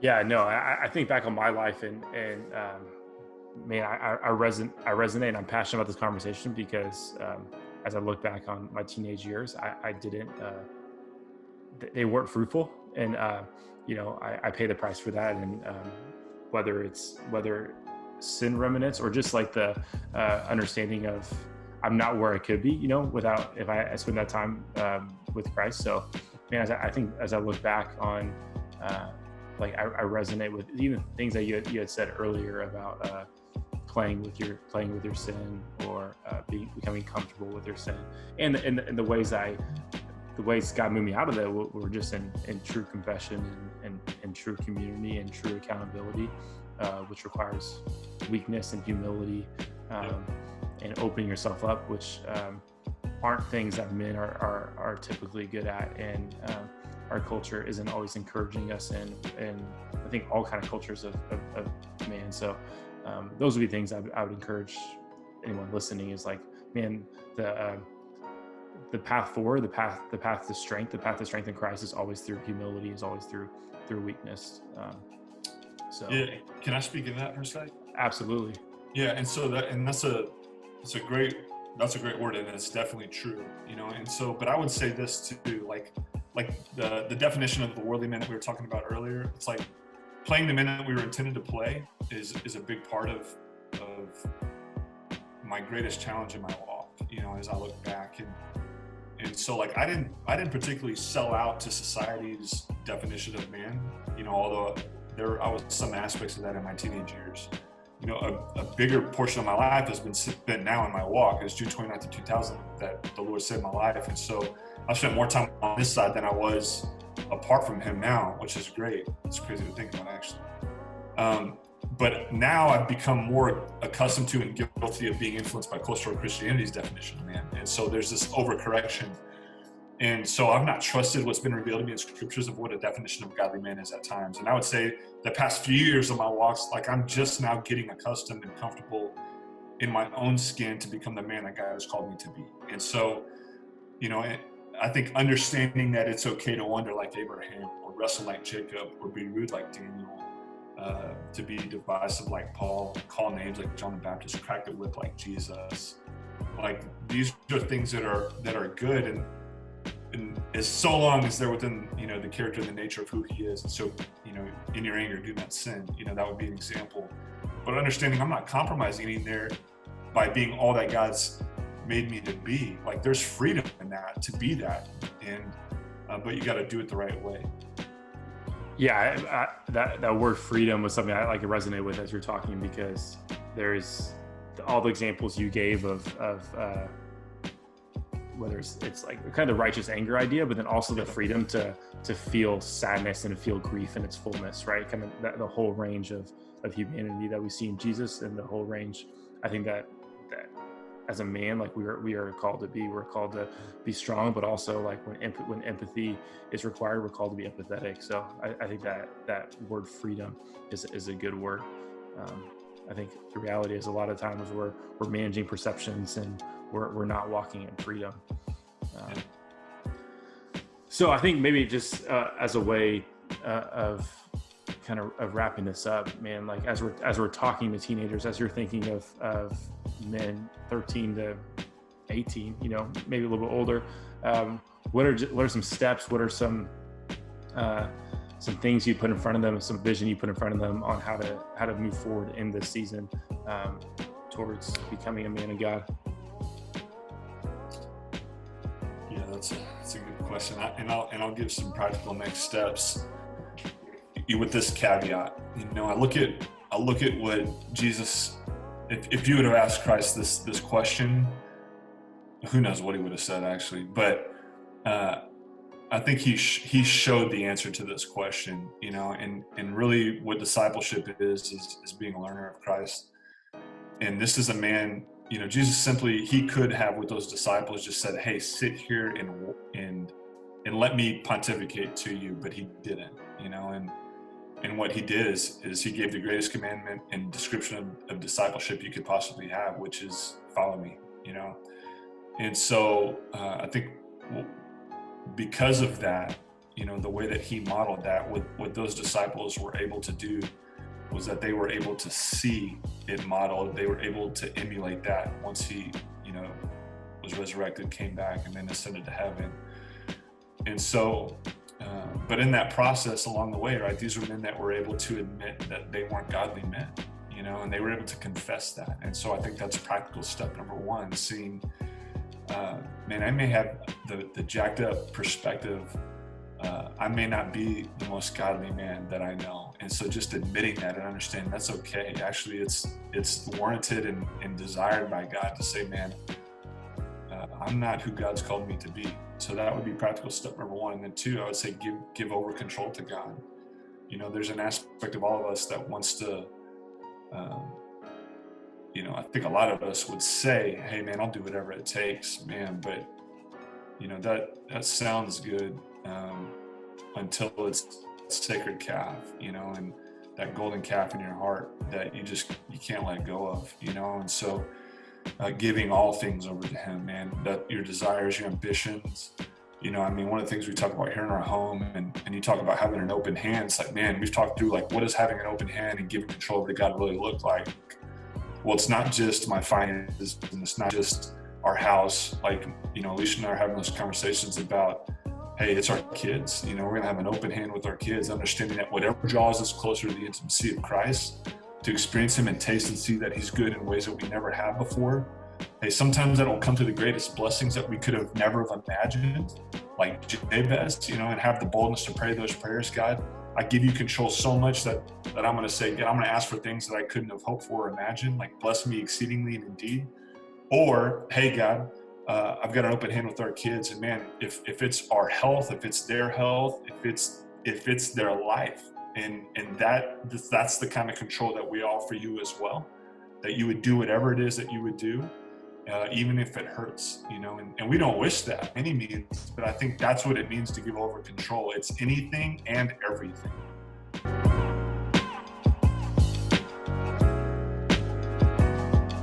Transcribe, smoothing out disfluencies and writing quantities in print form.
Yeah, no, I think back on my life man, I resonate. I'm passionate about this conversation because as I look back on my teenage years, I didn't, they weren't fruitful. And, I pay the price for that. And whether sin remnants or just like the understanding of I'm not where I could be, without, if I spend that time with Christ. So, man, I think as I look back on, like I resonate with even things that you had said earlier about playing with your sin, or becoming comfortable with your sin, and the ways God moved me out of that were just in true confession, and true community and true accountability, which requires weakness and humility, um, and opening yourself up, which aren't things that men are typically good at. And our culture isn't always encouraging us, and I think all kind of cultures of man. So those would be things I would encourage anyone listening, is like, man, the path forward, the path to strength in Christ is always through humility, is always through weakness. So Yeah, can I speak in that for a sec? absolutely. Yeah, and so that's a great word, and it's definitely true, you know. And so, but I would say this too, like the definition of the worldly man that we were talking about earlier. It's like playing the man that we were intended to play is a big part of my greatest challenge in my walk, you know, as I look back. And so, like, I didn't particularly sell out to society's definition of man, you know, although I was some aspects of that in my teenage years. You know, a bigger portion of my life has been spent now in my walk. It was June 29th, 2000 that the Lord saved my life. And so I've spent more time on this side than I was apart from him now, which is great. It's crazy to think about, actually. But now I've become more accustomed to and guilty of being influenced by cultural Christianity's definition of man. And so there's this overcorrection. And so I've not trusted what's been revealed to me in scriptures of what a definition of a godly man is at times. And I would say the past few years of my walks, like, I'm just now getting accustomed and comfortable in my own skin to become the man that God has called me to be. And so, you know, I think understanding that it's okay to wonder like Abraham, or wrestle like Jacob, or be rude like Daniel, to be divisive like Paul, call names like John the Baptist, crack the whip like Jesus. Like, these are things that are good, and as so long as they're within, you know, the character and the nature of who he is. And so, you know, in your anger, do not sin. You know, that would be an example. But understanding I'm not compromising in there by being all that God's made me to be. Like, there's freedom in that, to be that. And but you got to do it the right way. Yeah, that word freedom was something I like to resonate with as you're talking, because there's all the examples you gave of whether it's like kind of the righteous anger idea, but then also the freedom to feel sadness and feel grief in its fullness, right? Kind of the whole range of humanity that we see in Jesus, and the whole range. I think that as a man, like we're called to be strong, but also like when empathy is required, we're called to be empathetic. So I think that word freedom is a good word. I think the reality is a lot of times we're managing perceptions, and we're not walking in freedom. So I think maybe just as a way of kind of wrapping this up, man, like as we're talking to teenagers, as you're thinking of men 13 to 18, you know, maybe a little bit older, what are some steps? What are some things you put in front of them, some vision you put in front of them on how to move forward in this season towards becoming a man of God? Yeah, that's a good question. I'll give some practical next steps with this caveat. You know, I look at what Jesus, if you would have asked Christ this question, who knows what he would have said, actually. But I think he showed the answer to this question, you know, and really what discipleship is being a learner of Christ. And this is a man, you know, Jesus simply, he could have with those disciples just said, hey, sit here and let me pontificate to you, but he didn't, you know. And what he did is he gave the greatest commandment and description of discipleship you could possibly have, which is follow me, you know. And so I think because of that, the way that he modeled that, what those disciples were able to do was that they were able to see it modeled. They were able to emulate that once he, was resurrected, came back, and then ascended to heaven. And so, but in that process along the way, right, these were men that were able to admit that they weren't godly men, and they were able to confess that. And so I think that's practical step number one, seeing, man, I may have the jacked up perspective. I may not be the most godly man that I know. And so just admitting that and understanding that's okay. Actually, it's warranted and desired by God to say, man, I'm not who God's called me to be. So that would be practical step number one. And then two, I would say give over control to God. There's an aspect of all of us that wants to, I think a lot of us would say, hey man, I'll do whatever it takes, man. But, that sounds good until it's sacred calf, and that golden calf in your heart that you can't let go of, and so giving all things over to him, man, that your desires, your ambitions, one of the things we talk about here in our home, and you talk about having an open hand. It's like, man, we've talked through like, what does having an open hand and giving control over to God really look like? Well, it's not just my finances, and it's not just our house. Like, Alicia and I are having those conversations about, hey, it's our kids. We're going to have an open hand with our kids, understanding that whatever draws us closer to the intimacy of Christ, to experience him and taste and see that he's good in ways that we never have before. Hey, sometimes that'll come to the greatest blessings that we could have never have imagined, like Jabez, and have the boldness to pray those prayers. God, I give you control so much that I'm going to say, God, I'm going to ask for things that I couldn't have hoped for or imagined, like bless me exceedingly and indeed. Or, hey, God, I've got an open hand with our kids, and man, if it's our health, if it's their health, if it's their life, and that's the kind of control that we offer you as well, that you would do whatever it is that you would do, even if it hurts, and we don't wish that any means, but I think that's what it means to give over control. It's anything and everything.